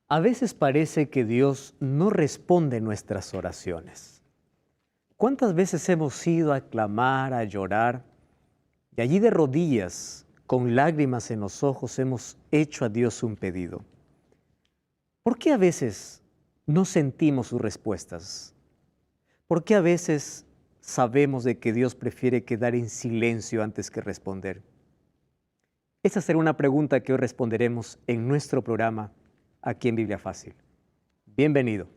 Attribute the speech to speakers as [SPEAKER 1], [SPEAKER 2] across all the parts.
[SPEAKER 1] A veces parece que Dios no responde nuestras oraciones. ¿Cuántas veces hemos ido a clamar, a llorar, y allí de rodillas, con lágrimas en los ojos, hemos hecho a Dios un pedido? ¿Por qué a veces no sentimos sus respuestas? ¿Por qué a veces sabemos de que Dios prefiere quedar en silencio antes que responder? Esa será una pregunta que hoy responderemos en nuestro programa aquí en Biblia Fácil. Bienvenido.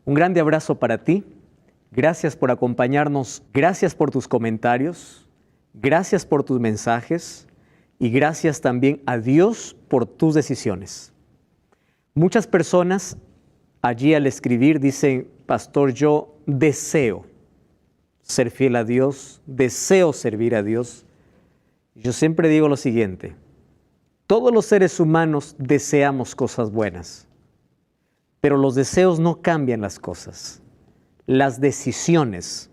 [SPEAKER 1] Un grande abrazo para ti. Gracias por acompañarnos. Gracias por tus comentarios. Gracias por tus mensajes. Y gracias también a Dios por tus decisiones. Muchas personas allí al escribir dicen: Pastor, yo deseo ser fiel a Dios, deseo servir a Dios. Yo siempre digo lo siguiente: todos los seres humanos deseamos cosas buenas. Pero los deseos no cambian las cosas. Las decisiones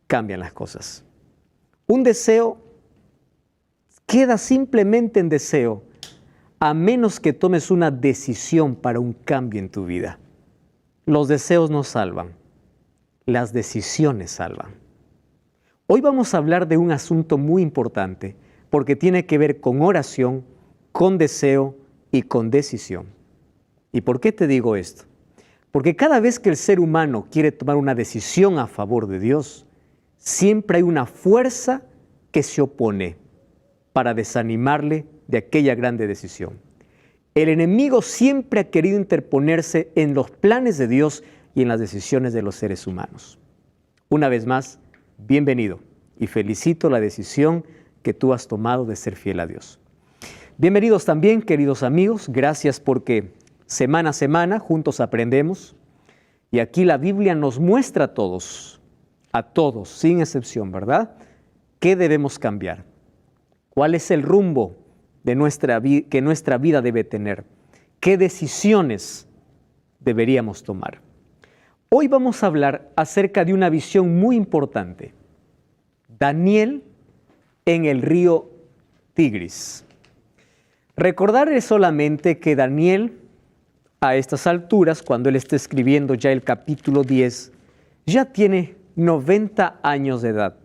[SPEAKER 1] cambian las cosas. Un deseo queda simplemente en deseo a menos que tomes una decisión para un cambio en tu vida. Los deseos no salvan. Las decisiones salvan. Hoy vamos a hablar de un asunto muy importante porque tiene que ver con oración, con deseo y con decisión. ¿Y por qué te digo esto? Porque cada vez que el ser humano quiere tomar una decisión a favor de Dios, siempre hay una fuerza que se opone para desanimarle de aquella grande decisión. El enemigo siempre ha querido interponerse en los planes de Dios y en las decisiones de los seres humanos. Una vez más, bienvenido y felicito la decisión que tú has tomado de ser fiel a Dios. Bienvenidos también, queridos amigos, gracias porque semana a semana, juntos aprendemos, y aquí la Biblia nos muestra a todos, sin excepción, ¿verdad?, qué debemos cambiar, cuál es el rumbo de que nuestra vida debe tener, qué decisiones deberíamos tomar. Hoy vamos a hablar acerca de una visión muy importante, Daniel en el río Tigris. Recordarles solamente que Daniel, a estas alturas, cuando él está escribiendo ya el capítulo 10, ya tiene 90 años de edad.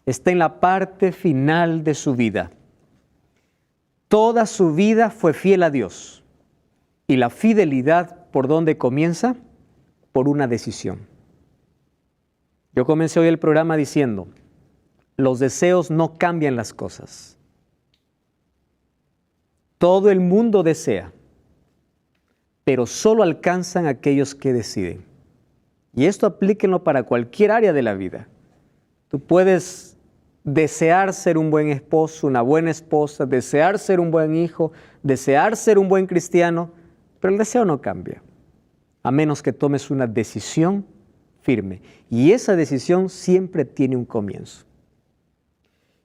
[SPEAKER 1] Está en la parte final de su vida. Toda su vida fue fiel a Dios. Y la fidelidad, ¿por dónde comienza? Por una decisión. Yo comencé hoy el programa diciendo: los deseos no cambian las cosas. Todo el mundo desea, pero solo alcanzan aquellos que deciden. Y esto aplíquenlo para cualquier área de la vida. Tú puedes desear ser un buen esposo, una buena esposa, desear ser un buen hijo, desear ser un buen cristiano, pero el deseo no cambia, a menos que tomes una decisión firme. Y esa decisión siempre tiene un comienzo.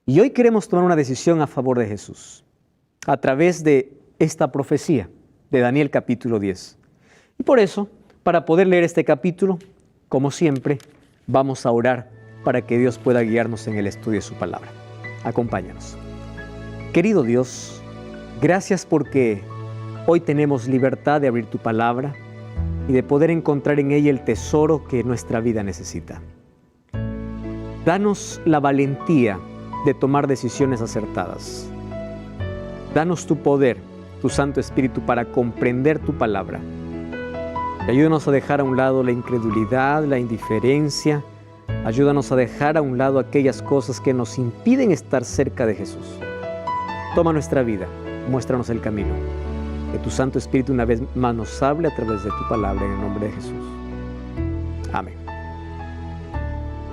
[SPEAKER 1] Y hoy queremos tomar una decisión a favor de Jesús, a través de esta profecía de Daniel capítulo 10. Y por eso, para poder leer este capítulo, como siempre, vamos a orar para que Dios pueda guiarnos en el estudio de su palabra. Acompáñanos. Querido Dios, gracias porque hoy tenemos libertad de abrir tu palabra y de poder encontrar en ella el tesoro que nuestra vida necesita. Danos la valentía de tomar decisiones acertadas. Danos tu poder, tu Santo Espíritu, para comprender tu palabra. Y ayúdanos a dejar a un lado la incredulidad, la indiferencia. Ayúdanos a dejar a un lado aquellas cosas que nos impiden estar cerca de Jesús. Toma nuestra vida, muéstranos el camino. Que tu Santo Espíritu una vez más nos hable a través de tu palabra en el nombre de Jesús. Amén.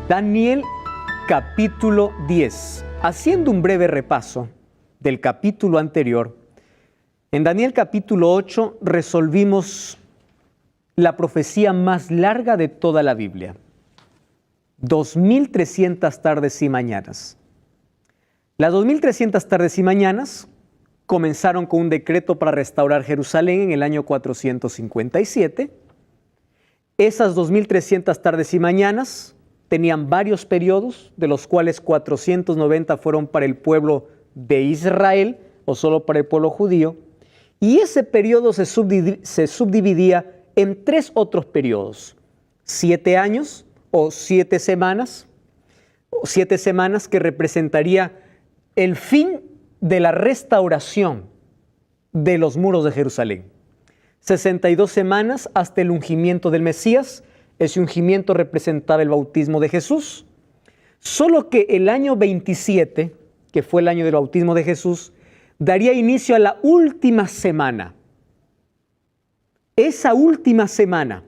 [SPEAKER 1] Daniel capítulo 10. Haciendo un breve repaso del capítulo anterior, en Daniel capítulo 8 resolvimos la profecía más larga de toda la Biblia. 2300 tardes y mañanas. Las 2300 tardes y mañanas comenzaron con un decreto para restaurar Jerusalén en el año 457. Esas 2300 tardes y mañanas tenían varios periodos, de los cuales 490 fueron para el pueblo de Israel, o solo para el pueblo judío, y ese periodo se subdividía en 3 otros periodos: 7 años o 7 semanas, que representaría el fin de la restauración de los muros de Jerusalén. 62 semanas hasta el ungimiento del Mesías. Ese ungimiento representaba el bautismo de Jesús. Solo que el año 27, que fue el año del bautismo de Jesús, daría inicio a la última semana. Esa última semana,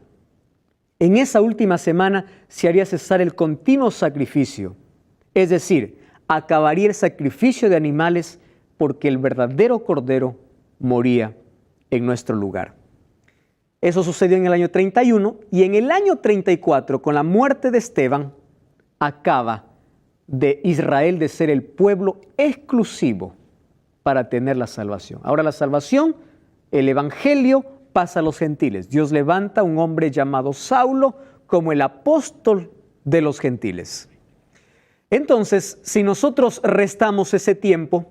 [SPEAKER 1] en esa última semana se haría cesar el continuo sacrificio. Es decir, acabaría el sacrificio de animales porque el verdadero Cordero moría en nuestro lugar. Eso sucedió en el año 31 y en el año 34, con la muerte de Esteban, acaba de Israel de ser el pueblo exclusivo para tener la salvación. Ahora la salvación, el evangelio, pasa a los gentiles. Dios levanta a un hombre llamado Saulo como el apóstol de los gentiles. Entonces, si nosotros restamos ese tiempo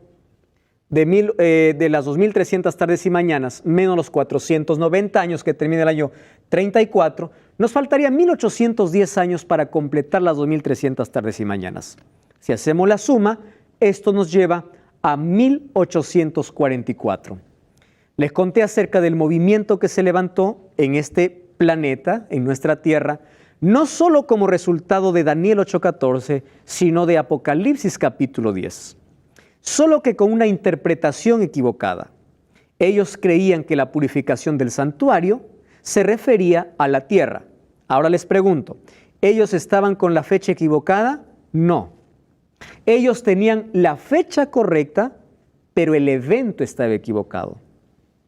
[SPEAKER 1] de las 2300 tardes y mañanas, menos los 490 años que termina el año 34, nos faltaría 1810 años para completar las 2300 tardes y mañanas. Si hacemos la suma, esto nos lleva a 1844. Les conté acerca del movimiento que se levantó en este planeta, en nuestra Tierra, no solo como resultado de Daniel 8:14, sino de Apocalipsis capítulo 10. Solo que con una interpretación equivocada. Ellos creían que la purificación del santuario se refería a la tierra. Ahora les pregunto, ¿ellos estaban con la fecha equivocada? No. Ellos tenían la fecha correcta, pero el evento estaba equivocado.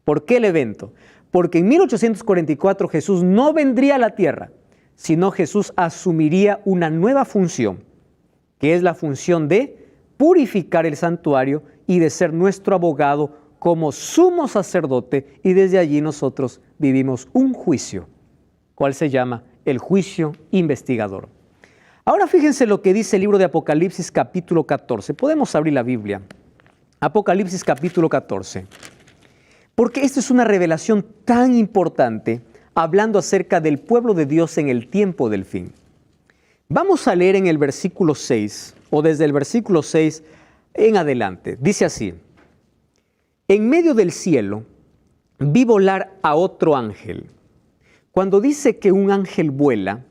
[SPEAKER 1] ¿Por qué el evento? Porque en 1844 Jesús no vendría a la tierra, sino Jesús asumiría una nueva función, que es la función de purificar el santuario y de ser nuestro abogado como sumo sacerdote, y desde allí nosotros vivimos un juicio, cual se llama el juicio investigador. Ahora fíjense lo que dice el libro de Apocalipsis capítulo 14. Podemos abrir la Biblia. Apocalipsis capítulo 14. Porque esta es una revelación tan importante, hablando acerca del pueblo de Dios en el tiempo del fin. Vamos a leer en el versículo 6, o desde el versículo 6 en adelante. Dice así: en medio del cielo vi volar a otro ángel. Cuando dice que un ángel vuela,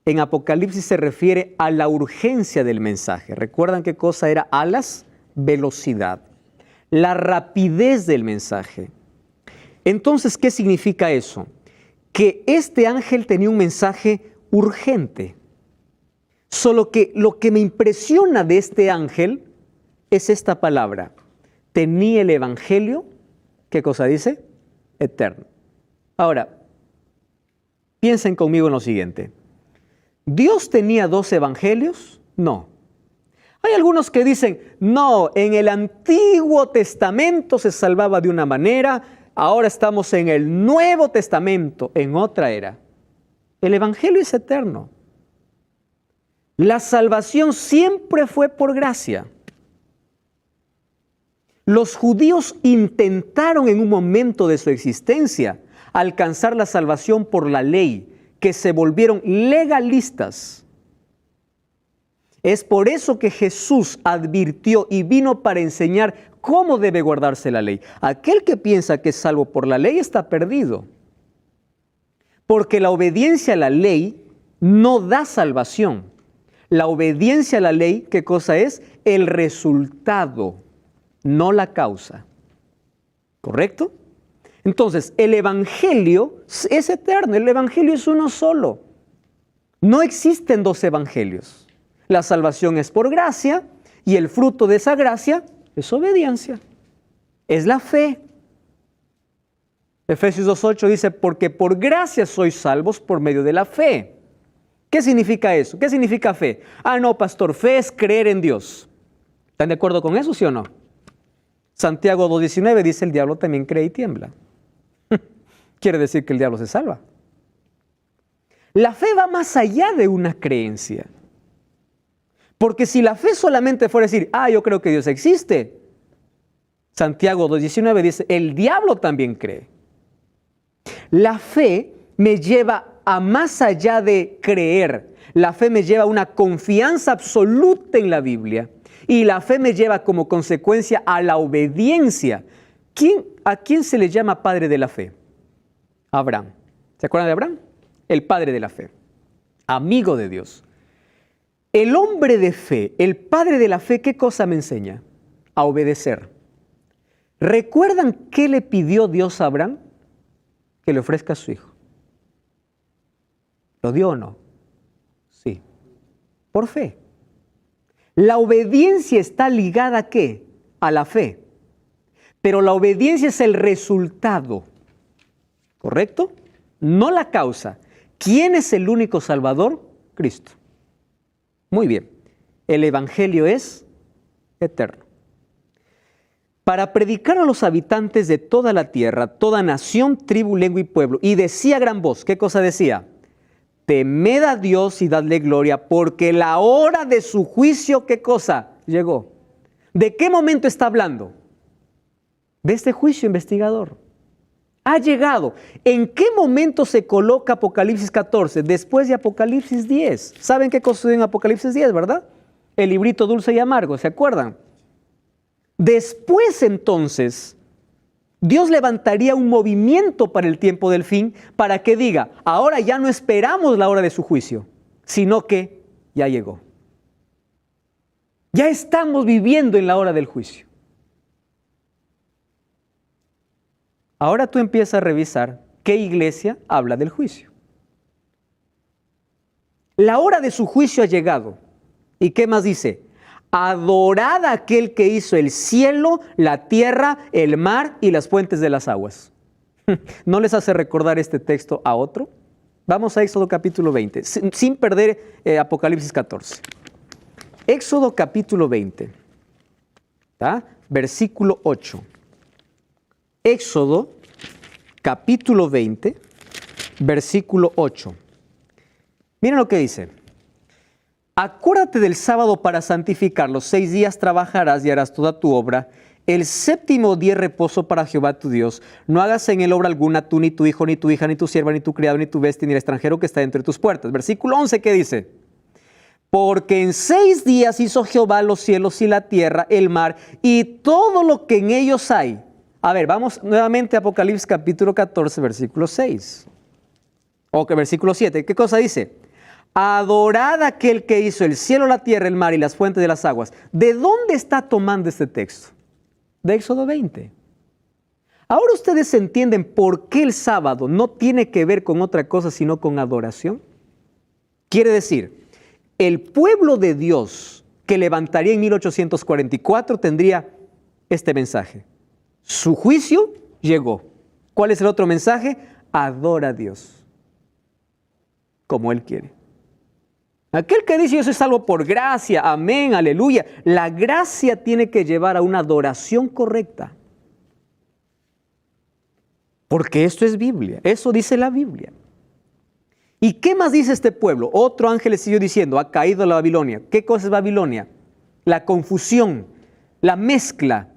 [SPEAKER 1] en Apocalipsis se refiere a la urgencia del mensaje. ¿Recuerdan qué cosa era alas? Velocidad. La rapidez del mensaje. Entonces, ¿qué significa eso? Que este ángel tenía un mensaje urgente. Solo que lo que me impresiona de este ángel es esta palabra. Tenía el evangelio, ¿qué cosa dice? Eterno. Ahora, piensen conmigo en lo siguiente. ¿Dios tenía 2 evangelios? No. Hay algunos que dicen, no, en el Antiguo Testamento se salvaba de una manera, ahora estamos en el Nuevo Testamento, en otra era. El evangelio es eterno. La salvación siempre fue por gracia. Los judíos intentaron en un momento de su existencia alcanzar la salvación por la ley, que se volvieron legalistas. Es por eso que Jesús advirtió y vino para enseñar cómo debe guardarse la ley. Aquel que piensa que es salvo por la ley está perdido. Porque la obediencia a la ley no da salvación. La obediencia a la ley, ¿qué cosa es? El resultado, no la causa. ¿Correcto? Entonces, el Evangelio es eterno, el Evangelio es uno solo. No existen dos evangelios. La salvación es por gracia y el fruto de esa gracia es obediencia, es la fe. Efesios 2:8 dice, porque por gracia sois salvos por medio de la fe. ¿Qué significa eso? ¿Qué significa fe? Ah, no, pastor, fe es creer en Dios. ¿Están de acuerdo con eso, sí o no? Santiago 2:19 dice, el diablo también cree y tiembla. Quiere decir que el diablo se salva. La fe va más allá de una creencia. Porque si la fe solamente fuera decir, yo creo que Dios existe, Santiago 2:19 dice, el diablo también cree. La fe me lleva a más allá de creer. La fe me lleva a una confianza absoluta en la Biblia. Y la fe me lleva como consecuencia a la obediencia. ¿A quién se le llama padre de la fe? Abraham. ¿Se acuerdan de Abraham? El padre de la fe. Amigo de Dios. El hombre de fe, el padre de la fe, ¿qué cosa me enseña? A obedecer. ¿Recuerdan qué le pidió Dios a Abraham? Que le ofrezca a su hijo. ¿Lo dio o no? Sí. Por fe. La obediencia está ligada ¿a qué? A la fe. Pero la obediencia es el resultado. ¿Correcto? No la causa. ¿Quién es el único Salvador? Cristo. Muy bien. El Evangelio es eterno. Para predicar a los habitantes de toda la tierra, toda nación, tribu, lengua y pueblo. Y decía a gran voz, ¿qué cosa decía? Temed a Dios y dadle gloria, porque la hora de su juicio, ¿qué cosa? Llegó. ¿De qué momento está hablando? De este juicio investigador. Ha llegado. ¿En qué momento se coloca Apocalipsis 14? Después de Apocalipsis 10. ¿Saben qué cosa sucedió en Apocalipsis 10, verdad? El librito dulce y amargo, ¿se acuerdan? Después entonces, Dios levantaría un movimiento para el tiempo del fin, para que diga, ahora ya no esperamos la hora de su juicio, sino que ya llegó. Ya estamos viviendo en la hora del juicio. Ahora tú empiezas a revisar qué iglesia habla del juicio. La hora de su juicio ha llegado. ¿Y qué más dice? Adorad a aquel que hizo el cielo, la tierra, el mar y las fuentes de las aguas. ¿No les hace recordar este texto a otro? Vamos a Éxodo capítulo 20, sin perder Apocalipsis 14. Éxodo capítulo 20, versículo 8. Éxodo capítulo 20, versículo 8. Miren lo que dice. Acuérdate del sábado para santificarlo. 6 días trabajarás y harás toda tu obra. El séptimo día reposo para Jehová tu Dios. No hagas en él obra alguna, tú, ni tu hijo, ni tu hija, ni tu sierva, ni tu criado, ni tu bestia, ni el extranjero que está entre tus puertas. Versículo 11, ¿qué dice? Porque en 6 días hizo Jehová los cielos y la tierra, el mar y todo lo que en ellos hay. A ver, vamos nuevamente a Apocalipsis capítulo 14, versículo 6. O que versículo 7. ¿Qué cosa dice? Adorad a aquel que hizo el cielo, la tierra, el mar y las fuentes de las aguas. ¿De dónde está tomando este texto? De Éxodo 20. Ahora ustedes entienden por qué el sábado no tiene que ver con otra cosa sino con adoración. Quiere decir, el pueblo de Dios que levantaría en 1844 tendría este mensaje. Su juicio llegó. ¿Cuál es el otro mensaje? Adora a Dios como Él quiere. Aquel que dice yo soy salvo por gracia, amén, aleluya. La gracia tiene que llevar a una adoración correcta. Porque esto es Biblia, eso dice la Biblia. ¿Y qué más dice este pueblo? Otro ángel le siguió diciendo, ha caído la Babilonia. ¿Qué cosa es Babilonia? La confusión, la mezcla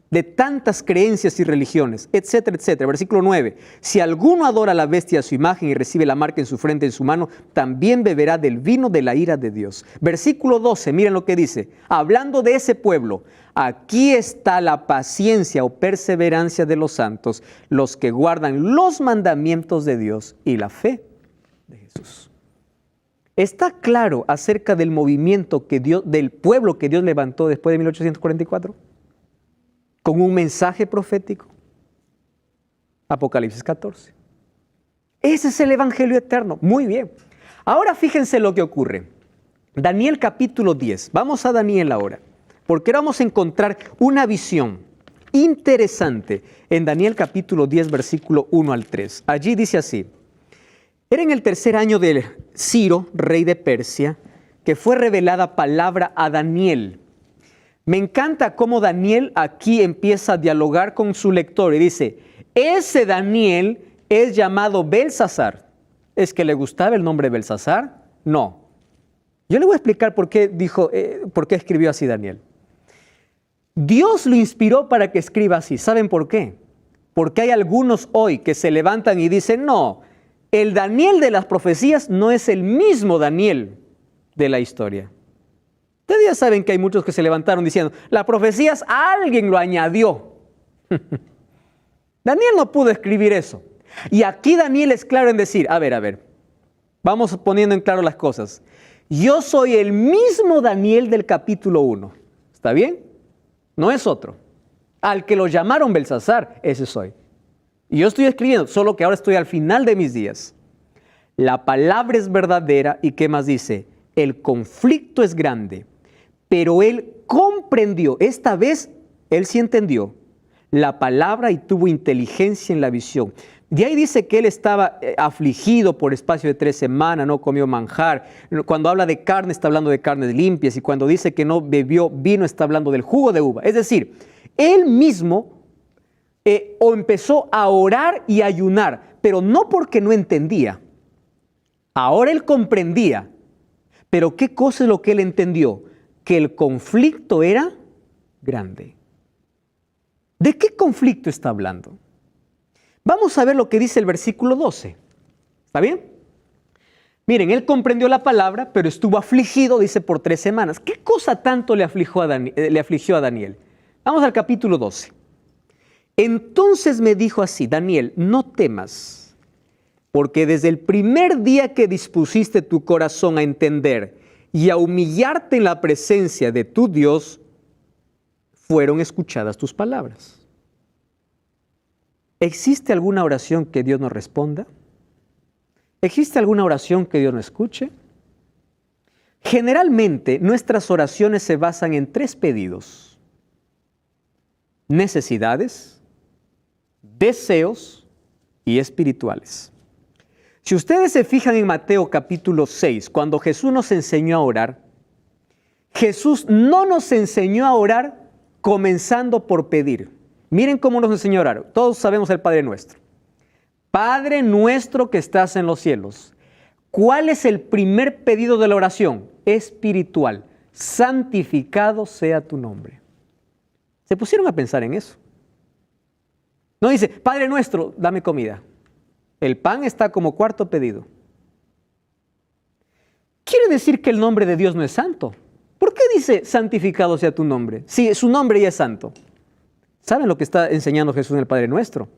[SPEAKER 1] de tantas creencias y religiones, etcétera, etcétera. Versículo 9. Si alguno adora a la bestia a su imagen y recibe la marca en su frente, en su mano, también beberá del vino de la ira de Dios. Versículo 12, miren lo que dice. Hablando de ese pueblo, aquí está la paciencia o perseverancia de los santos, los que guardan los mandamientos de Dios y la fe de Jesús. ¿Está claro acerca del movimiento del pueblo que Dios levantó después de 1844? Con un mensaje profético. Apocalipsis 14. Ese es el Evangelio eterno. Muy bien. Ahora fíjense lo que ocurre. Daniel capítulo 10. Vamos a Daniel ahora, porque ahora vamos a encontrar una visión interesante en Daniel capítulo 10, versículo 1 al 3. Allí dice así: era en el tercer año de Ciro, rey de Persia, que fue revelada palabra a Daniel. Me encanta cómo Daniel aquí empieza a dialogar con su lector y dice: ese Daniel es llamado Belsasar. ¿Es que le gustaba el nombre Belsasar? No. Yo le voy a explicar por qué escribió así Daniel. Dios lo inspiró para que escriba así. ¿Saben por qué? Porque hay algunos hoy que se levantan y dicen: no, el Daniel de las profecías no es el mismo Daniel de la historia. Ustedes ya saben que hay muchos que se levantaron diciendo: las profecías alguien lo añadió. Daniel no pudo escribir eso. Y aquí Daniel es claro en decir: a ver, vamos poniendo en claro las cosas. Yo soy el mismo Daniel del capítulo 1. ¿Está bien? No es otro. Al que lo llamaron Belsasar, ese soy. Y yo estoy escribiendo, solo que ahora estoy al final de mis días. La palabra es verdadera. ¿Y qué más dice? El conflicto es grande, pero él comprendió. Esta vez él sí entendió la palabra y tuvo inteligencia en la visión. De ahí dice que él estaba afligido por espacio de 3 semanas, no comió manjar. Cuando habla de carne, está hablando de carnes limpias, y cuando dice que no bebió vino, está hablando del jugo de uva. Es decir, él mismo empezó a orar y ayunar, pero no porque no entendía. Ahora él comprendía. Pero ¿qué cosa es lo que él entendió? Que el conflicto era grande. ¿De qué conflicto está hablando? Vamos a ver lo que dice el versículo 12. ¿Está bien? Miren, él comprendió la palabra, pero estuvo afligido, dice, por 3 semanas. ¿Qué cosa tanto le afligió a Daniel? Vamos al capítulo 12. Entonces me dijo así: Daniel, no temas, porque desde el primer día que dispusiste tu corazón a entender y a humillarte en la presencia de tu Dios, fueron escuchadas tus palabras. ¿Existe alguna oración que Dios no responda? ¿Existe alguna oración que Dios no escuche? Generalmente nuestras oraciones se basan en 3 pedidos: necesidades, deseos y espirituales. Si ustedes se fijan en Mateo capítulo 6, cuando Jesús nos enseñó a orar, Jesús no nos enseñó a orar comenzando por pedir. Miren cómo nos enseñó a orar. Todos sabemos el Padre Nuestro. Padre nuestro que estás en los cielos. ¿Cuál es el primer pedido de la oración? Espiritual. Santificado sea tu nombre. ¿Se pusieron a pensar en eso? No dice: Padre nuestro, dame comida. El pan está como 4.º pedido. Quiere decir que el nombre de Dios no es santo. ¿Por qué dice santificado sea tu nombre? Si su nombre ya es santo. ¿Saben lo que está enseñando Jesús en el Padre Nuestro?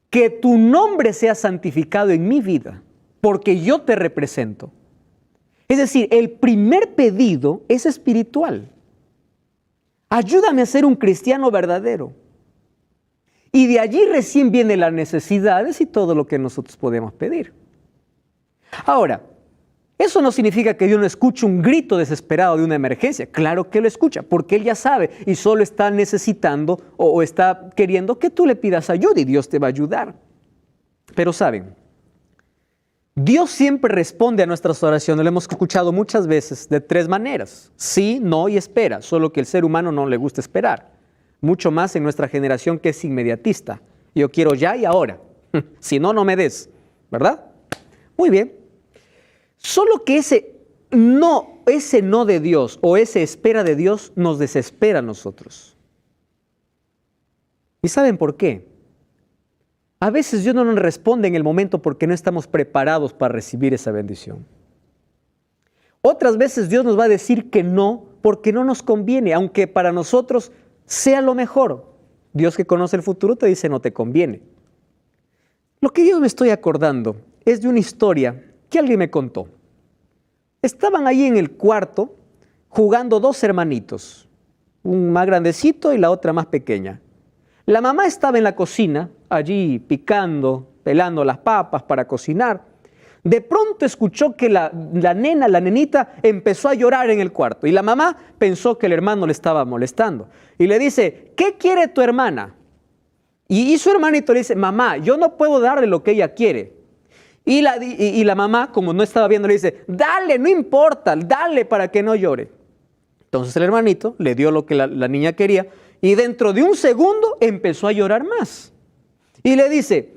[SPEAKER 1] Que tu nombre sea santificado en mi vida, porque yo te represento. Es decir, el primer pedido es espiritual. Ayúdame a ser un cristiano verdadero. Y de allí recién vienen las necesidades y todo lo que nosotros podemos pedir. Ahora, eso no significa que Dios no escuche un grito desesperado de una emergencia. Claro que lo escucha, porque Él ya sabe y solo está necesitando o está queriendo que tú le pidas ayuda y Dios te va a ayudar. Pero saben, Dios siempre responde a nuestras oraciones, lo hemos escuchado muchas veces, de 3 maneras. Sí, no y espera, solo que el ser humano no le gusta esperar. Mucho más en nuestra generación que es inmediatista. Yo quiero ya y ahora. Si no, no me des, ¿verdad? Muy bien. Solo que ese no de Dios o esa espera de Dios nos desespera a nosotros. ¿Y saben por qué? A veces Dios no nos responde en el momento porque no estamos preparados para recibir esa bendición. Otras veces Dios nos va a decir que no porque no nos conviene, aunque para nosotros sea lo mejor. Dios, que conoce el futuro, te dice: no te conviene. Lo que yo me estoy acordando es de una historia que alguien me contó. Estaban ahí en el cuarto jugando 2 hermanitos, un más grandecito y la otra más pequeña. La mamá estaba en la cocina, allí picando, pelando las papas para cocinar. De pronto escuchó que la nenita, empezó a llorar en el cuarto. Y la mamá pensó que el hermano le estaba molestando. Y le dice, ¿qué quiere tu hermana? Y su hermanito le dice, mamá, yo no puedo darle lo que ella quiere. Y la mamá, como no estaba viendo, le dice, dale, no importa, dale para que no llore. Entonces el hermanito le dio lo que la niña quería y dentro de un segundo empezó a llorar más. Y le dice,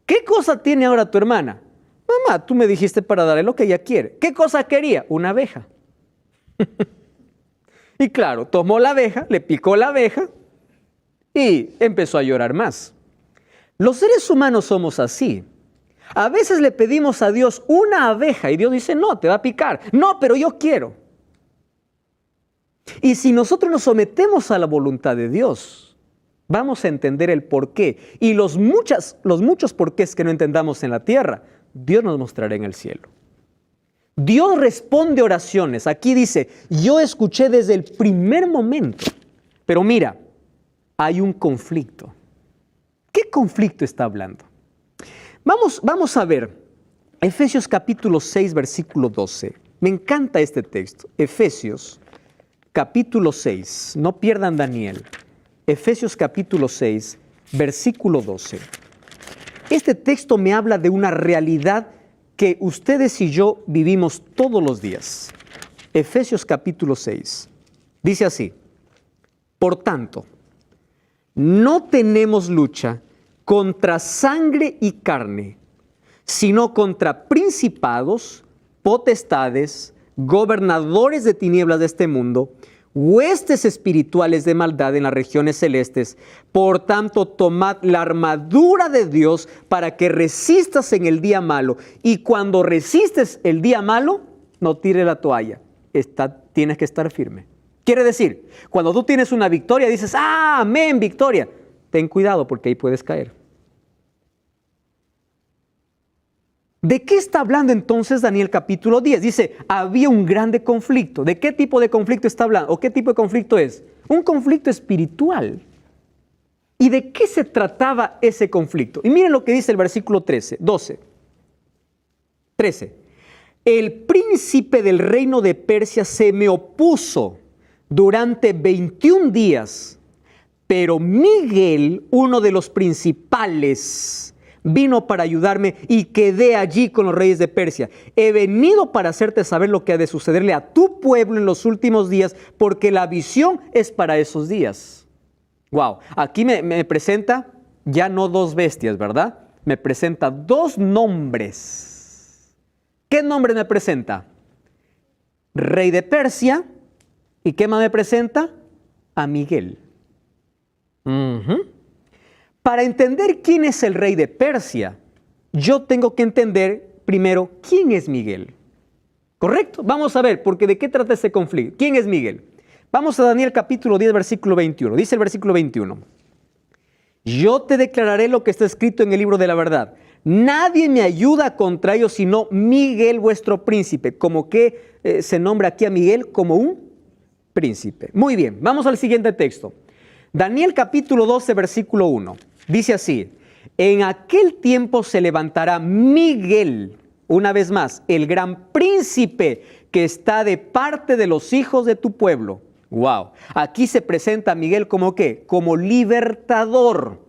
[SPEAKER 1] ¿qué cosa tiene ahora tu hermana? Mamá, tú me dijiste para darle lo que ella quiere. ¿Qué cosa quería? Una abeja. Y claro, tomó la abeja, le picó la abeja y empezó a llorar más. Los seres humanos somos así. A veces le pedimos a Dios una abeja y Dios dice, no, te va a picar. No, pero yo quiero. Y si nosotros nos sometemos a la voluntad de Dios, vamos a entender el porqué. Y los muchos porqués que no entendamos en la tierra, Dios nos mostrará en el cielo. Dios responde oraciones. Aquí dice, yo escuché desde el primer momento. Pero mira, hay un conflicto. ¿Qué conflicto está hablando? Vamos a ver Efesios capítulo 6, versículo 12. Me encanta este texto. Efesios capítulo 6. No pierdan Daniel. Efesios capítulo 6, versículo 12. Este texto me habla de una realidad que ustedes y yo vivimos todos los días. Efesios capítulo 6. Dice así, por tanto, no tenemos lucha contra sangre y carne, sino contra principados, potestades, gobernadores de tinieblas de este mundo, huestes espirituales de maldad en las regiones celestes. Por tanto, tomad la armadura de Dios para que resistas en el día malo. Y cuando resistes el día malo, no tires la toalla. Tienes que estar firme. Quiere decir, cuando tú tienes una victoria, dices, amén, victoria. Ten cuidado porque ahí puedes caer. ¿De qué está hablando entonces Daniel capítulo 10? Dice, había un grande conflicto. ¿De qué tipo de conflicto está hablando? ¿O qué tipo de conflicto es? Un conflicto espiritual. ¿Y de qué se trataba ese conflicto? Y miren lo que dice el versículo 13. El príncipe del reino de Persia se me opuso durante 21 días, pero Miguel, uno de los principales, vino para ayudarme y quedé allí con los reyes de Persia. He venido para hacerte saber lo que ha de sucederle a tu pueblo en los últimos días, porque la visión es para esos días. Wow, aquí me presenta ya no dos bestias, ¿verdad? Me presenta dos nombres. ¿Qué nombre me presenta? Rey de Persia. ¿Y qué más me presenta? A Miguel. Para entender quién es el rey de Persia, yo tengo que entender primero quién es Miguel. ¿Correcto? Vamos a ver, porque ¿de qué trata este conflicto? ¿Quién es Miguel? Vamos a Daniel capítulo 10, versículo 21. Dice el versículo 21. Yo te declararé lo que está escrito en el libro de la verdad. Nadie me ayuda contra ellos sino Miguel vuestro príncipe. Como que se nombra aquí a Miguel como un príncipe. Muy bien, vamos al siguiente texto. Daniel capítulo 12, versículo 1. Dice así, en aquel tiempo se levantará Miguel, una vez más, el gran príncipe que está de parte de los hijos de tu pueblo. Wow, aquí se presenta a Miguel como ¿qué? Como libertador.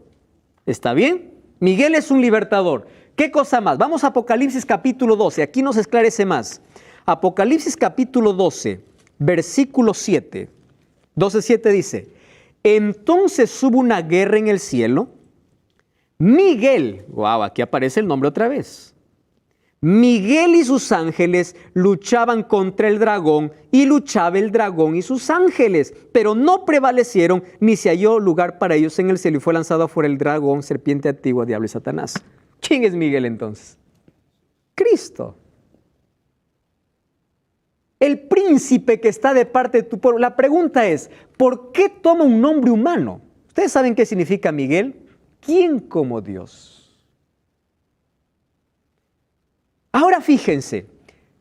[SPEAKER 1] ¿Está bien? Miguel es un libertador. ¿Qué cosa más? Vamos a Apocalipsis capítulo 12, aquí nos esclarece más. Apocalipsis capítulo 12, versículo 7. 12:7 dice, entonces hubo una guerra en el cielo. Miguel, wow, aquí aparece el nombre otra vez. Miguel y sus ángeles luchaban contra el dragón y luchaba el dragón y sus ángeles, pero no prevalecieron ni se halló lugar para ellos en el cielo y fue lanzado afuera el dragón, serpiente antigua, diablo y Satanás. ¿Quién es Miguel entonces? Cristo. El príncipe que está de parte de tu pueblo. La pregunta es, ¿por qué toma un nombre humano? ¿Ustedes saben qué significa Miguel? ¿Quién como Dios? Ahora fíjense,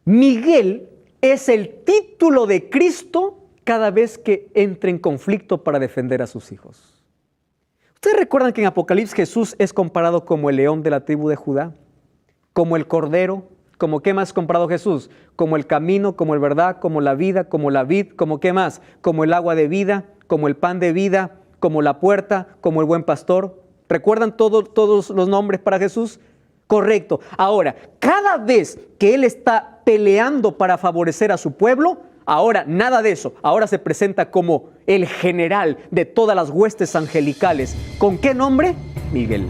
[SPEAKER 1] Miguel es el título de Cristo cada vez que entra en conflicto para defender a sus hijos. ¿Ustedes recuerdan que en Apocalipsis Jesús es comparado como el león de la tribu de Judá? Como el cordero, como ¿qué más es comparado Jesús? Como el camino, como el verdad, como la vida, como la vid, como ¿qué más? Como el agua de vida, como el pan de vida, como la puerta, como el buen pastor. ¿Recuerdan todos los nombres para Jesús? Correcto. Ahora, cada vez que Él está peleando para favorecer a su pueblo, ahora nada de eso. Ahora se presenta como el general de todas las huestes angelicales. ¿Con qué nombre? Miguel.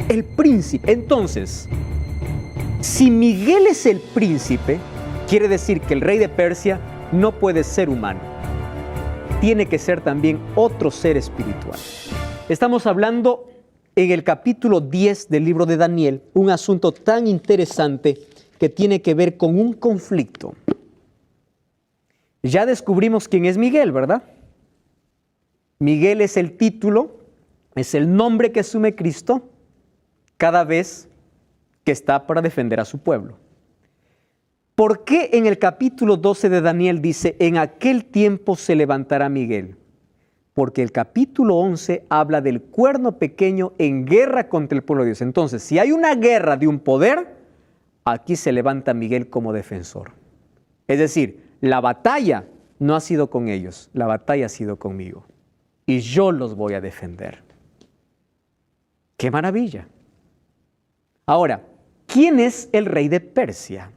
[SPEAKER 1] El príncipe. Entonces, si Miguel es el príncipe, quiere decir que el rey de Persia no puede ser humano. Tiene que ser también otro ser espiritual. Estamos hablando en el capítulo 10 del libro de Daniel, un asunto tan interesante que tiene que ver con un conflicto. Ya descubrimos quién es Miguel, ¿verdad? Miguel es el título, es el nombre que asume Cristo cada vez que está para defender a su pueblo. ¿Por qué en el capítulo 12 de Daniel dice, en aquel tiempo se levantará Miguel? Porque el capítulo 11 habla del cuerno pequeño en guerra contra el pueblo de Dios. Entonces, si hay una guerra de un poder, aquí se levanta Miguel como defensor. Es decir, la batalla no ha sido con ellos, la batalla ha sido conmigo. Y yo los voy a defender. ¡Qué maravilla! Ahora, ¿quién es el rey de Persia?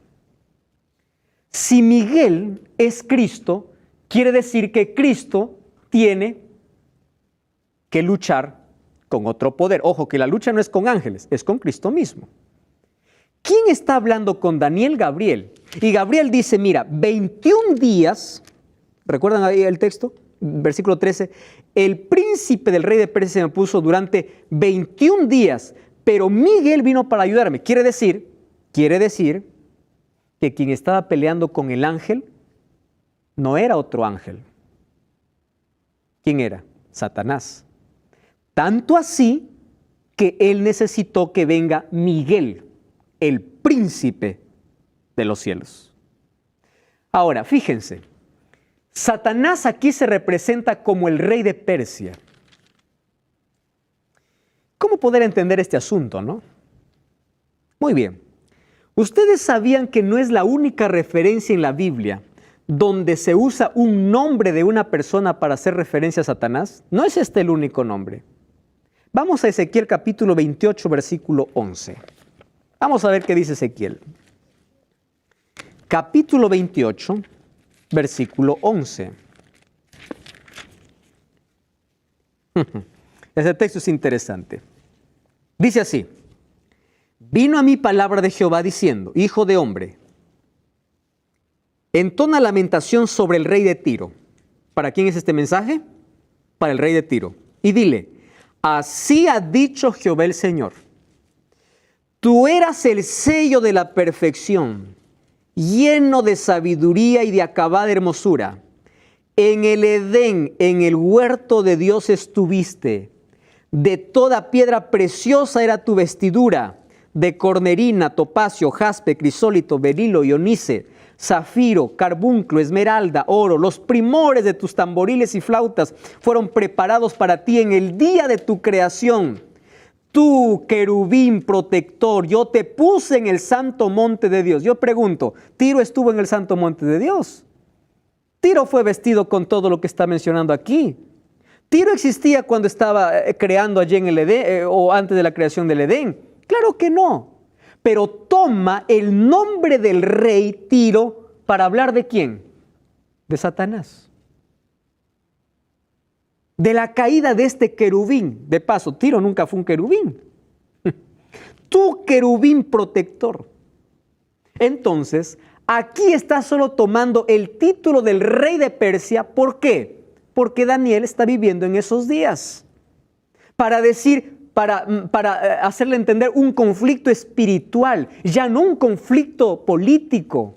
[SPEAKER 1] Si Miguel es Cristo, quiere decir que Cristo tiene que luchar con otro poder. Ojo, que la lucha no es con ángeles, es con Cristo mismo. ¿Quién está hablando con Daniel? Gabriel. Y Gabriel dice, mira, 21 días, ¿recuerdan ahí el texto? Versículo 13, el príncipe del rey de Persia se me puso durante 21 días, pero Miguel vino para ayudarme. Quiere decir que quien estaba peleando con el ángel no era otro ángel. ¿Quién era? Satanás. Tanto así que él necesitó que venga Miguel, el príncipe de los cielos. Ahora, fíjense, Satanás aquí se representa como el rey de Persia. ¿Cómo poder entender este asunto, no? Muy bien. Ustedes sabían que no es la única referencia en la Biblia donde se usa un nombre de una persona para hacer referencia a Satanás. No es este el único nombre. Vamos a Ezequiel capítulo 28, versículo 11. Vamos a ver qué dice Ezequiel. Capítulo 28, versículo 11. Ese texto es interesante. Dice así: vino a mí palabra de Jehová diciendo, hijo de hombre, entona lamentación sobre el rey de Tiro. ¿Para quién es este mensaje? Para el rey de Tiro. Y dile, así ha dicho Jehová el Señor, tú eras el sello de la perfección, lleno de sabiduría y de acabada hermosura. En el Edén, en el huerto de Dios estuviste. De toda piedra preciosa era tu vestidura, de cornerina, topacio, jaspe, crisólito, berilo y onice, zafiro, carbunclo, esmeralda, oro. Los primores de tus tamboriles y flautas fueron preparados para ti en el día de tu creación. Tú, querubín protector, yo te puse en el santo monte de Dios. Yo pregunto, ¿Tiro estuvo en el santo monte de Dios? Tiro fue vestido con todo lo que está mencionando aquí. ¿Tiro existía cuando estaba creando allí en el Edén o antes de la creación del Edén? Claro que no. Pero toma el nombre del rey Tiro para hablar ¿de quién? De Satanás. De la caída de este querubín. De paso, Tiro nunca fue un querubín. Tú, querubín protector. Entonces, aquí está solo tomando el título del rey de Persia. ¿Por qué? Porque Daniel está viviendo en esos días. Para decir, para hacerle entender un conflicto espiritual, ya no un conflicto político,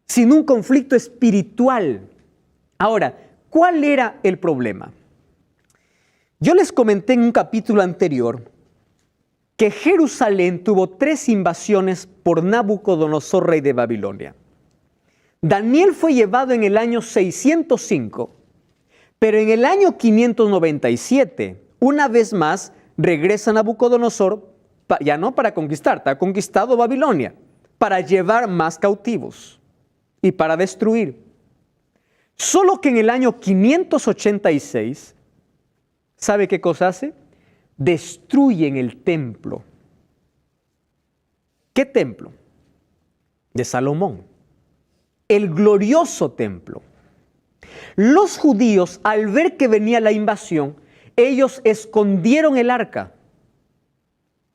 [SPEAKER 1] sino un conflicto espiritual. Ahora, ¿cuál era el problema? Yo les comenté en un capítulo anterior que Jerusalén tuvo 3 invasiones por Nabucodonosor, rey de Babilonia. Daniel fue llevado en el año 605, Pero en el año 597, una vez más, regresa Nabucodonosor, ya no para conquistar, está conquistado Babilonia, para llevar más cautivos y para destruir. Solo que en el año 586, ¿sabe qué cosa hace? Destruyen el templo. ¿Qué templo? De Salomón. El glorioso templo. Los judíos, al ver que venía la invasión, ellos escondieron el arca.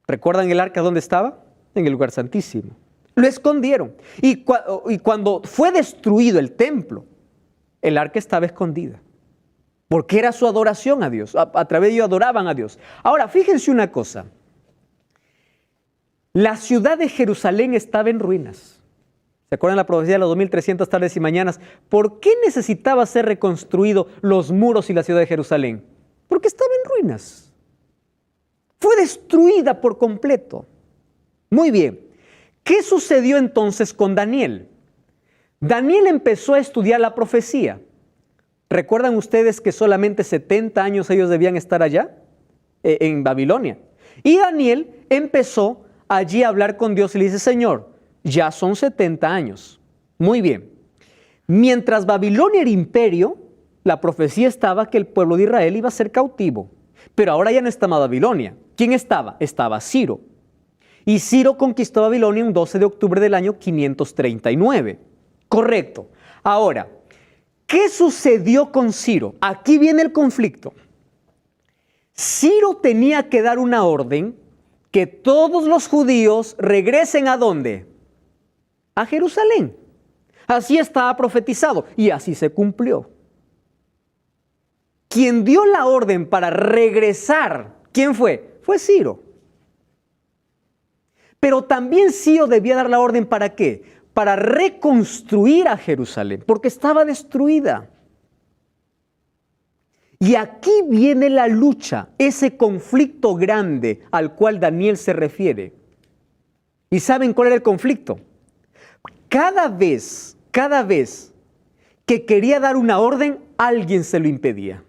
[SPEAKER 1] ¿Recuerdan el arca dónde estaba? En el lugar santísimo. Lo escondieron. Y cuando fue destruido el templo, el arca estaba escondida. Porque era su adoración a Dios. A través de ello adoraban a Dios. Ahora, fíjense una cosa. La ciudad de Jerusalén estaba en ruinas. ¿Se acuerdan la profecía de las 2300 tardes y mañanas? ¿Por qué necesitaba ser reconstruido los muros y la ciudad de Jerusalén? Porque estaba en ruinas. Fue destruida por completo. Muy bien. ¿Qué sucedió entonces con Daniel? Daniel empezó a estudiar la profecía. ¿Recuerdan ustedes que solamente 70 años ellos debían estar allá? En Babilonia. Y Daniel empezó allí a hablar con Dios y le dice, Señor, ya son 70 años. Muy bien. Mientras Babilonia era imperio, la profecía estaba que el pueblo de Israel iba a ser cautivo. Pero ahora ya no estaba Babilonia. ¿Quién estaba? Estaba Ciro. Y Ciro conquistó Babilonia un 12 de octubre del año 539. Correcto. Ahora, ¿qué sucedió con Ciro? Aquí viene el conflicto. Ciro tenía que dar una orden que todos los judíos regresen ¿a dónde? A Jerusalén. Así estaba profetizado y así se cumplió. Quien dio la orden para regresar, ¿quién fue? Fue Ciro. Pero también Ciro debía dar la orden ¿para qué? Para reconstruir a Jerusalén, porque estaba destruida. Y aquí viene la lucha, ese conflicto grande al cual Daniel se refiere. ¿Y saben cuál era el conflicto? Cada vez que quería dar una orden, alguien se lo impedía.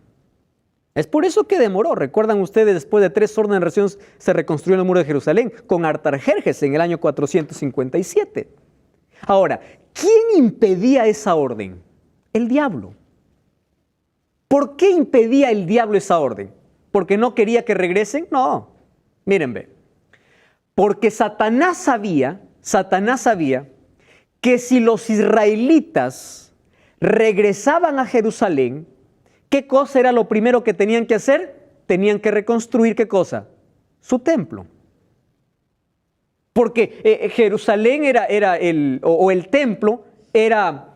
[SPEAKER 1] Es por eso que demoró. Recuerdan ustedes, después de 3 órdenes de región se reconstruyó el muro de Jerusalén con Artajerjes en el año 457. Ahora, ¿quién impedía esa orden? El diablo. ¿Por qué impedía el diablo esa orden? ¿Porque no quería que regresen? No. Miren, ve. Porque Satanás sabía que si los israelitas regresaban a Jerusalén, ¿qué cosa era lo primero que tenían que hacer? Tenían que reconstruir, ¿qué cosa? Su templo. Porque Jerusalén era el templo era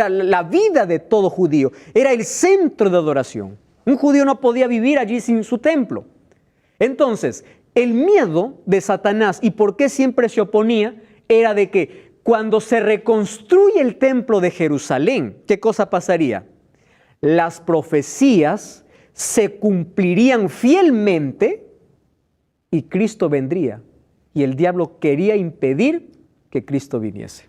[SPEAKER 1] la vida de todo judío, era el centro de adoración. Un judío no podía vivir allí sin su templo. Entonces, el miedo de Satanás, y por qué siempre se oponía, era de que cuando se reconstruye el templo de Jerusalén, ¿qué cosa pasaría? Las profecías se cumplirían fielmente y Cristo vendría. Y el diablo quería impedir que Cristo viniese.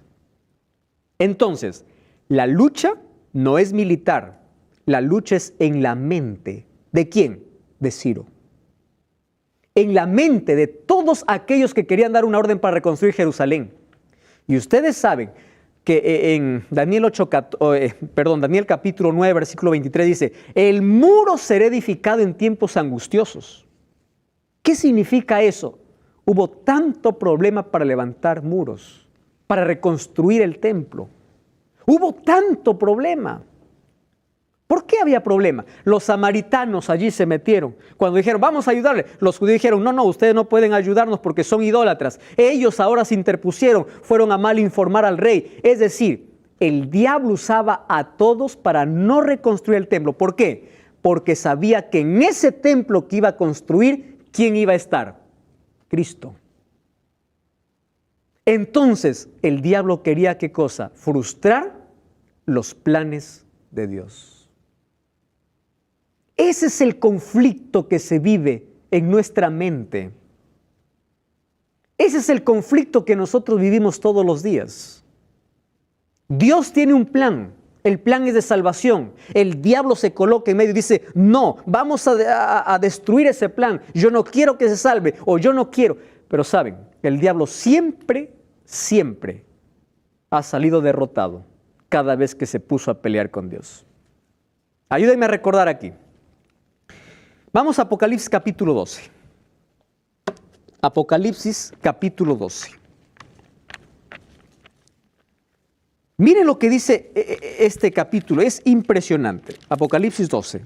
[SPEAKER 1] Entonces, la lucha no es militar, la lucha es en la mente. ¿De quién? De Ciro. En la mente de todos aquellos que querían dar una orden para reconstruir Jerusalén. Y ustedes saben que en Daniel capítulo 9, versículo 23 dice, el muro será edificado en tiempos angustiosos. ¿Qué significa eso? Hubo tanto problema para levantar muros, para reconstruir el templo. Hubo tanto problema. ¿Por qué había problema? Los samaritanos allí se metieron. Cuando dijeron, vamos a ayudarle, los judíos dijeron, no, ustedes no pueden ayudarnos porque son idólatras. Ellos ahora se interpusieron, fueron a mal informar al rey. Es decir, el diablo usaba a todos para no reconstruir el templo. ¿Por qué? Porque sabía que en ese templo que iba a construir, ¿quién iba a estar? Cristo. Entonces, el diablo quería ¿qué cosa? Frustrar los planes de Dios. Ese es el conflicto que se vive en nuestra mente. Ese es el conflicto que nosotros vivimos todos los días. Dios tiene un plan. El plan es de salvación. El diablo se coloca en medio y dice, no, vamos a destruir ese plan. Yo no quiero que se salve o yo no quiero. Pero saben, el diablo siempre ha salido derrotado cada vez que se puso a pelear con Dios. Ayúdenme a recordar aquí. Vamos a Apocalipsis capítulo 12. Apocalipsis capítulo 12. Miren lo que dice este capítulo, es impresionante. Apocalipsis 12.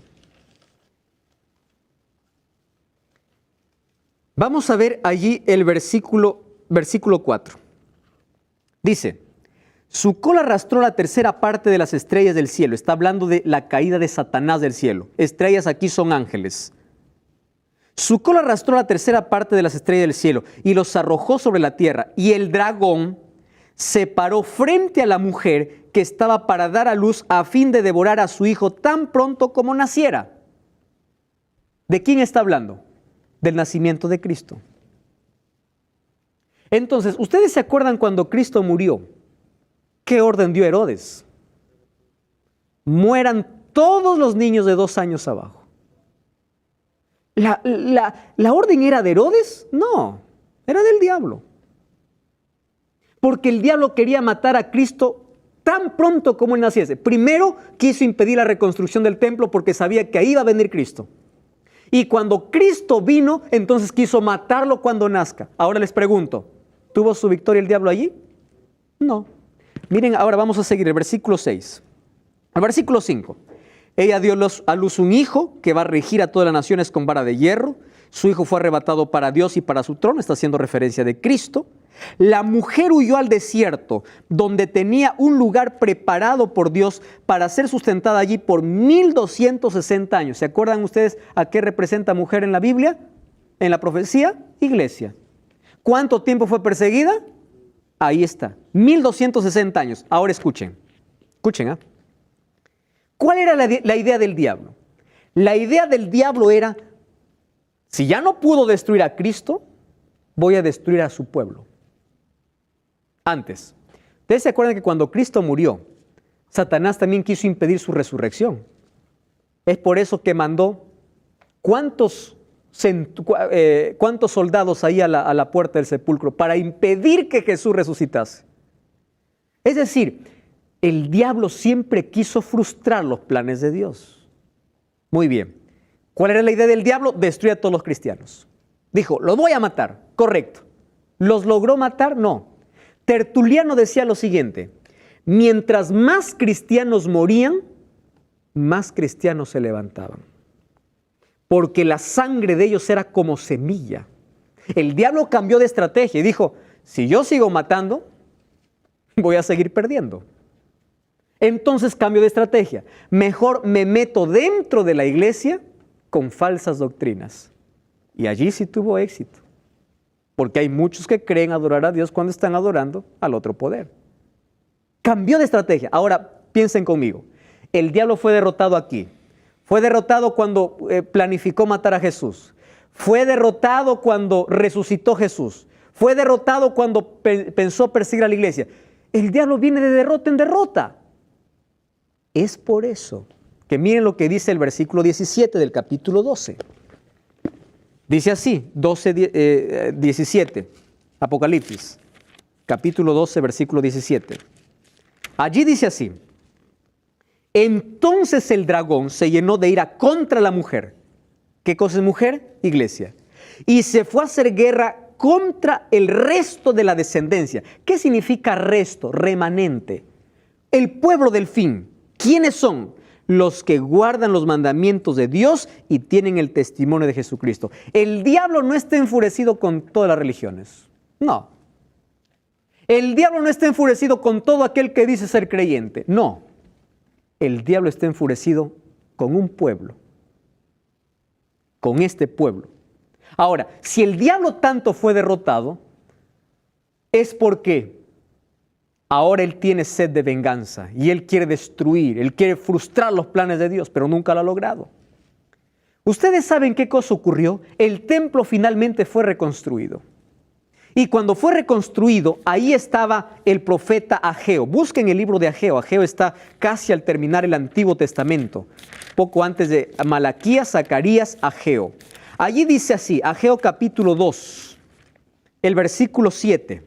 [SPEAKER 1] Vamos a ver allí el versículo 4. Dice, su cola arrastró la tercera parte de las estrellas del cielo. Está hablando de la caída de Satanás del cielo. Estrellas aquí son ángeles. Su cola arrastró la tercera parte de las estrellas del cielo y los arrojó sobre la tierra. Y el dragón se paró frente a la mujer que estaba para dar a luz a fin de devorar a su hijo tan pronto como naciera. ¿De quién está hablando? Del nacimiento de Cristo. Entonces, ¿ustedes se acuerdan cuando Cristo murió? ¿Qué orden dio Herodes? Mueran todos los niños de 2 años abajo. ¿La orden era de Herodes? No, era del diablo. Porque el diablo quería matar a Cristo tan pronto como él naciese. Primero quiso impedir la reconstrucción del templo porque sabía que ahí iba a venir Cristo. Y cuando Cristo vino, entonces quiso matarlo cuando nazca. Ahora les pregunto, ¿tuvo su victoria el diablo allí? No. Miren, ahora vamos a seguir el versículo 6. El versículo 5. Ella dio a luz un hijo que va a regir a todas las naciones con vara de hierro. Su hijo fue arrebatado para Dios y para su trono. Está haciendo referencia de Cristo. La mujer huyó al desierto, donde tenía un lugar preparado por Dios para ser sustentada allí por 1260 años. ¿Se acuerdan ustedes a qué representa mujer en la Biblia? En la profecía, iglesia. ¿Cuánto tiempo fue perseguida? Ahí está, 1260 años. Ahora escuchen, ¿ah? ¿Cuál era la idea del diablo? La idea del diablo era, si ya no pudo destruir a Cristo, voy a destruir a su pueblo. Antes, ¿ustedes se acuerdan que cuando Cristo murió, Satanás también quiso impedir su resurrección? Es por eso que mandó ¿cuántos soldados ahí a la puerta del sepulcro para impedir que Jesús resucitase? Es decir, el diablo siempre quiso frustrar los planes de Dios. Muy bien. ¿Cuál era la idea del diablo? Destruir a todos los cristianos. Dijo, los voy a matar. Correcto. ¿Los logró matar? No. Tertuliano decía lo siguiente, mientras más cristianos morían, más cristianos se levantaban. Porque la sangre de ellos era como semilla. El diablo cambió de estrategia y dijo, si yo sigo matando, voy a seguir perdiendo. Entonces cambio de estrategia. Mejor me meto dentro de la iglesia con falsas doctrinas. Y allí sí tuvo éxito. Porque hay muchos que creen adorar a Dios cuando están adorando al otro poder. Cambió de estrategia. Ahora piensen conmigo. El diablo fue derrotado aquí. Fue derrotado cuando planificó matar a Jesús. Fue derrotado cuando resucitó Jesús. Fue derrotado cuando pensó perseguir a la iglesia. El diablo viene de derrota en derrota. Es por eso que miren lo que dice el versículo 17 del capítulo 12. Dice así, 17, Apocalipsis, capítulo 12, versículo 17. Allí dice así, entonces el dragón se llenó de ira contra la mujer. ¿Qué cosa es mujer? Iglesia. Y se fue a hacer guerra contra el resto de la descendencia. ¿Qué significa resto? Remanente. El pueblo del fin. ¿Quiénes son? Los que guardan los mandamientos de Dios y tienen el testimonio de Jesucristo. El diablo no está enfurecido con todas las religiones. No. El diablo no está enfurecido con todo aquel que dice ser creyente. No. El diablo está enfurecido con un pueblo. Con este pueblo. Ahora, si el diablo tanto fue derrotado, es porque ahora él tiene sed de venganza y él quiere destruir, él quiere frustrar los planes de Dios, pero nunca lo ha logrado. ¿Ustedes saben qué cosa ocurrió? El templo finalmente fue reconstruido. Y cuando fue reconstruido, ahí estaba el profeta Ageo. Busquen el libro de Ageo. Ageo está casi al terminar el Antiguo Testamento. Poco antes de Malaquías, Zacarías, Ageo. Allí dice así, Ageo capítulo 2, el versículo 7.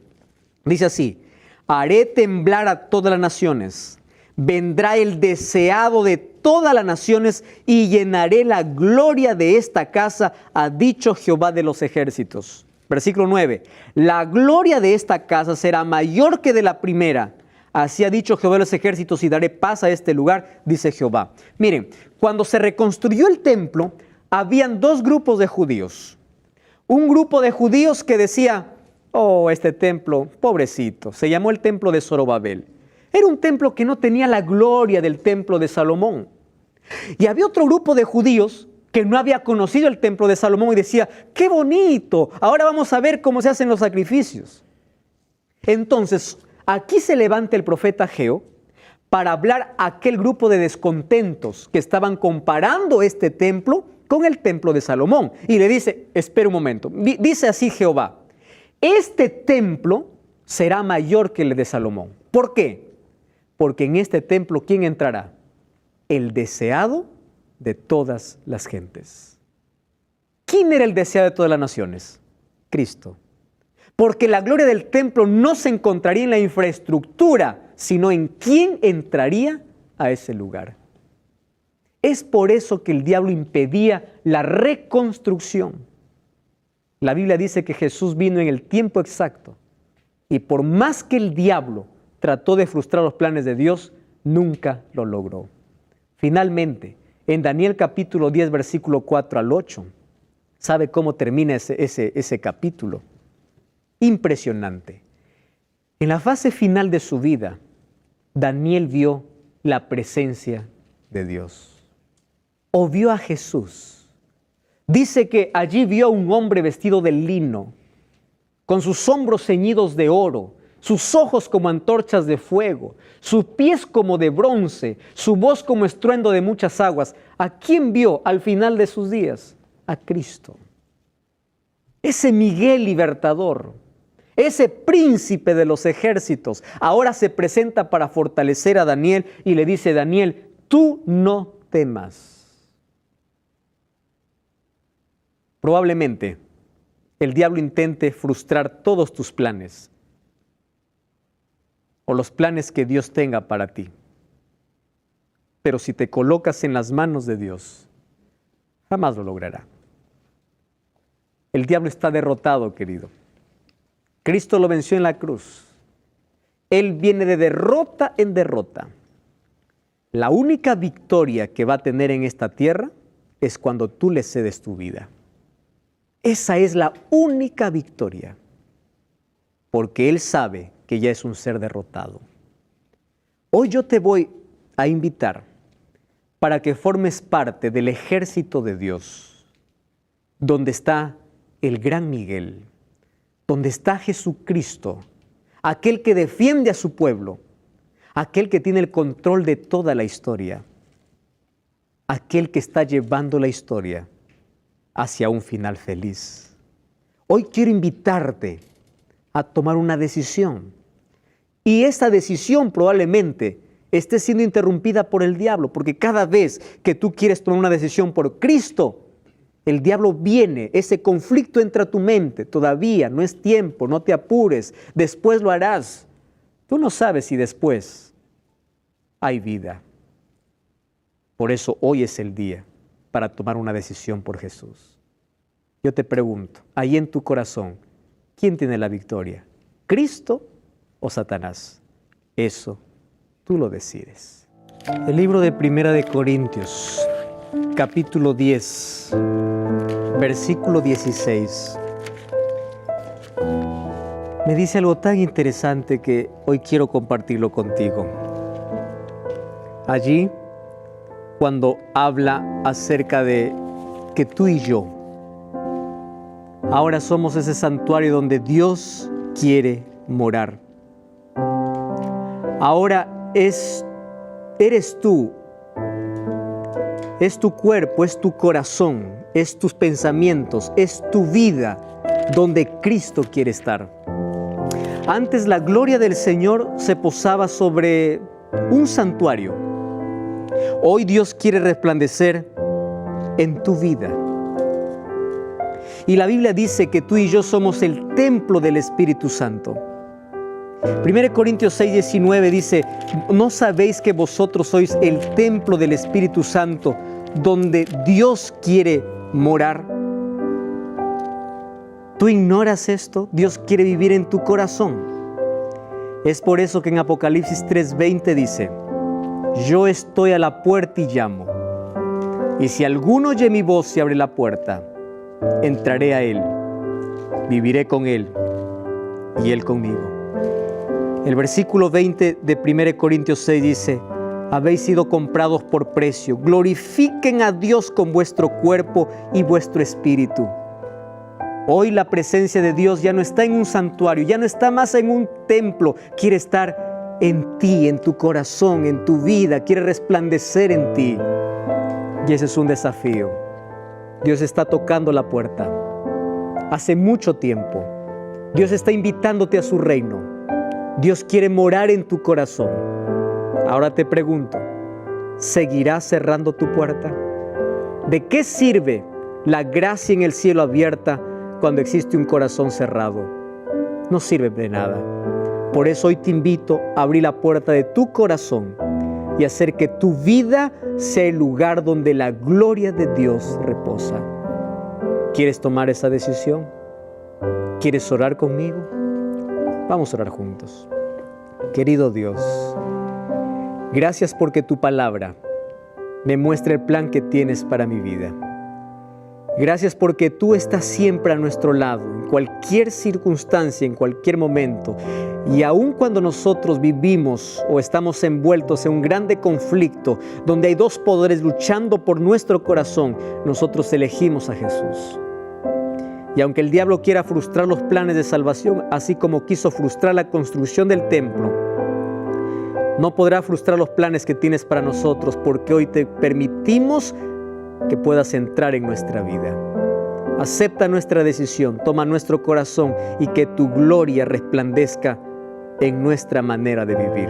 [SPEAKER 1] Dice así: haré temblar a todas las naciones. Vendrá el deseado de todas las naciones y llenaré la gloria de esta casa, ha dicho Jehová de los ejércitos. Versículo 9. La gloria de esta casa será mayor que de la primera. Así ha dicho Jehová de los ejércitos, y daré paz a este lugar, dice Jehová. Miren, cuando se reconstruyó el templo, habían dos grupos de judíos. Un grupo de judíos que decía: oh, este templo, pobrecito, se llamó el templo de Zorobabel. Era un templo que no tenía la gloria del templo de Salomón. Y había otro grupo de judíos que no había conocido el templo de Salomón y decía: ¡qué bonito! Ahora vamos a ver cómo se hacen los sacrificios. Entonces, aquí se levanta el profeta Ageo para hablar a aquel grupo de descontentos que estaban comparando este templo con el templo de Salomón. Y le dice: espera un momento. Dice así Jehová: este templo será mayor que el de Salomón. ¿Por qué? Porque en este templo, ¿quién entrará? El deseado de todas las gentes. ¿Quién era el deseado de todas las naciones? Cristo. Porque la gloria del templo no se encontraría en la infraestructura, sino en quién entraría a ese lugar. Es por eso que el diablo impedía la reconstrucción. La Biblia dice que Jesús vino en el tiempo exacto, y por más que el diablo trató de frustrar los planes de Dios, nunca lo logró. Finalmente, en Daniel capítulo 10, versículo 4 al 8, ¿sabe cómo termina ese capítulo? Impresionante. En la fase final de su vida, Daniel vio la presencia de Dios. O vio a Jesús. Dice que allí vio a un hombre vestido de lino, con sus hombros ceñidos de oro, sus ojos como antorchas de fuego, sus pies como de bronce, su voz como estruendo de muchas aguas. ¿A quién vio al final de sus días? A Cristo. Ese Miguel libertador, ese príncipe de los ejércitos, ahora se presenta para fortalecer a Daniel y le dice: Daniel, tú no temas. Probablemente el diablo intente frustrar todos tus planes, o los planes que Dios tenga para ti. Pero si te colocas en las manos de Dios, jamás lo logrará. El diablo está derrotado, querido. Cristo lo venció en la cruz. Él viene de derrota en derrota. La única victoria que va a tener en esta tierra es cuando tú le cedes tu vida. Esa es la única victoria, porque Él sabe que ya es un ser derrotado. Hoy yo te voy a invitar para que formes parte del ejército de Dios, donde está el gran Miguel, donde está Jesucristo, aquel que defiende a su pueblo, aquel que tiene el control de toda la historia, aquel que está llevando la historia hacia un final feliz. Hoy quiero invitarte a tomar una decisión. Y esta decisión probablemente esté siendo interrumpida por el diablo, porque cada vez que tú quieres tomar una decisión por Cristo, el diablo viene, ese conflicto entra a tu mente. Todavía no es tiempo, no te apures, después lo harás. Tú no sabes si después hay vida. Por eso hoy es el día para tomar una decisión por Jesús. Yo te pregunto, ahí en tu corazón, ¿quién tiene la victoria? ¿Cristo o Satanás? Eso tú lo decides. El libro de Primera de Corintios, capítulo 10, versículo 16. Me dice algo tan interesante que hoy quiero compartirlo contigo. Allí, cuando habla acerca de que tú y yo ahora somos ese santuario donde Dios quiere morar. Ahora eres tú, es tu cuerpo, es tu corazón, es tus pensamientos, es tu vida donde Cristo quiere estar. Antes la gloria del Señor se posaba sobre un santuario. Hoy Dios quiere resplandecer en tu vida. Y la Biblia dice que tú y yo somos el templo del Espíritu Santo. 1 Corintios 6:19 dice: ¿no sabéis que vosotros sois el templo del Espíritu Santo, donde Dios quiere morar? ¿Tú ignoras esto? Dios quiere vivir en tu corazón. Es por eso que en Apocalipsis 3:20 dice: yo estoy a la puerta y llamo. Y si alguno oye mi voz y abre la puerta, entraré a él, viviré con él y él conmigo. El versículo 20 de 1 Corintios 6 dice: habéis sido comprados por precio. Glorifiquen a Dios con vuestro cuerpo y vuestro espíritu. Hoy la presencia de Dios ya no está en un santuario, ya no está más en un templo. Quiere estar en ti, en tu corazón, en tu vida. Quiere resplandecer en ti. Y ese es un desafío. Dios está tocando la puerta. Hace mucho tiempo. Dios está invitándote a su reino. Dios quiere morar en tu corazón. Ahora te pregunto, ¿seguirás cerrando tu puerta? ¿De qué sirve la gracia en el cielo abierta cuando existe un corazón cerrado? No sirve de nada. Por eso hoy te invito a abrir la puerta de tu corazón y hacer que tu vida sea el lugar donde la gloria de Dios reposa. ¿Quieres tomar esa decisión? ¿Quieres orar conmigo? Vamos a orar juntos. Querido Dios, gracias porque tu palabra me muestra el plan que tienes para mi vida. Gracias porque tú estás siempre a nuestro lado, en cualquier circunstancia, en cualquier momento. Y aun cuando nosotros vivimos o estamos envueltos en un grande conflicto, donde hay dos poderes luchando por nuestro corazón, nosotros elegimos a Jesús. Y aunque el diablo quiera frustrar los planes de salvación, así como quiso frustrar la construcción del templo, no podrá frustrar los planes que tienes para nosotros, porque hoy te permitimos que puedas entrar en nuestra vida. Acepta nuestra decisión, toma nuestro corazón y que tu gloria resplandezca en nuestra manera de vivir.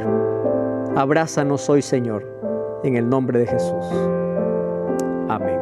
[SPEAKER 1] Abrázanos hoy, Señor, en el nombre de Jesús. Amén.